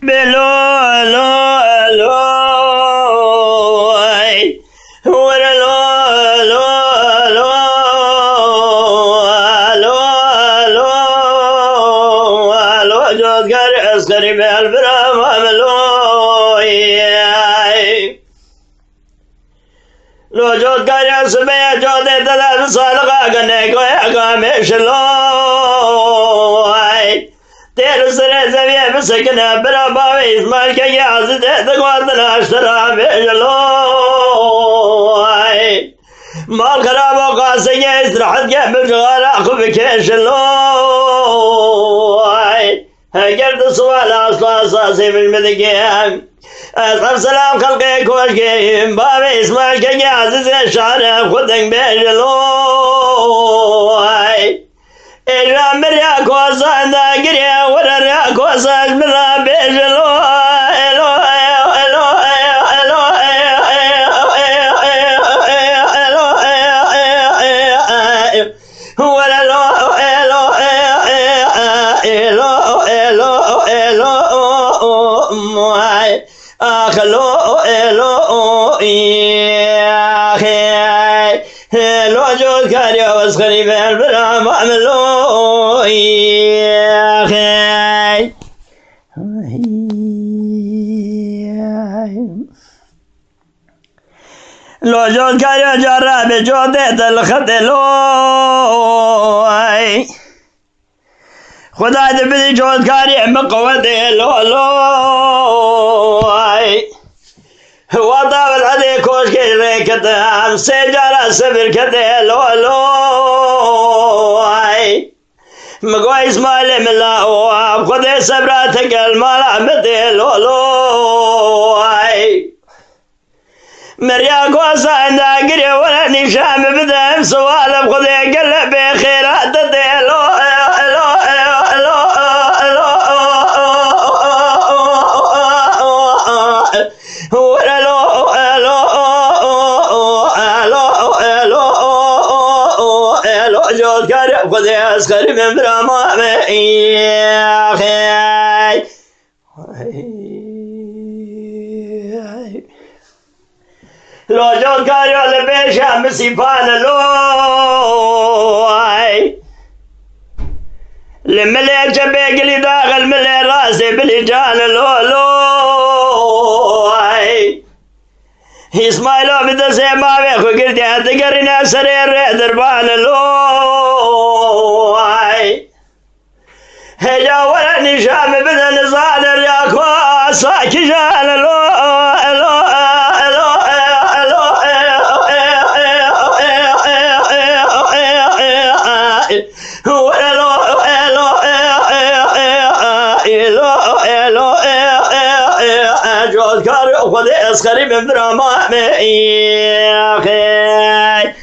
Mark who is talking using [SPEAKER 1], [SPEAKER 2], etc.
[SPEAKER 1] بلو لو لو ورا لو لو لو لو لو لو جود قري عسكري بالبرام عملوي لو جود قري عسبي جود ثلاث صالقا قنيك ويا مشلوي تير سري زبيه مسكنا براباوي اسمال كي عزيز تقواتنا اشترى بجلوي مال خرابو قاسي استراحت جاب الجغال اخو بكيشلوي هجرت سؤال اصلا اساسي في المدقين اصحاب سلام خلقي كوشكي بابي اسمال كي عزيز الشعر خدك بجلوي إجرام بريا كوسا داقريا ورريا كوسا جملا بيجلو إلو إلو إلو إلو ورلو إلو إلو إلو إلو أخلو إلو لو جود كاريا واسخري بالبرام عملو يا خي لو جود كاريا جرى بجودة الخدلو خدا دبدي جود كاريا مقودة لو لو وضع العدي كوش كي كتام سيجارة سبر كده لو لو مقوى اسماعيل ملا واب خده سبراتك المال بده لو لو مريا كوسا عندها قري ولا نشام بدهم سوالف خده قلب بخيرات ده لو جود كاري خذي عسكري من برامة يا أخي لو جود كاري على بيشا مسيفان لو لملي جبيك اللي داخل ملي راسي بالإجال لو لو اسماعيلو بدا سيما بيخو قلتي هتقرنا سرير دربان لوي هجا ولا نشام بدا نصادر ياكو ساكي جال لو لو جود كاري وخذي اسخري من برامة يا أخي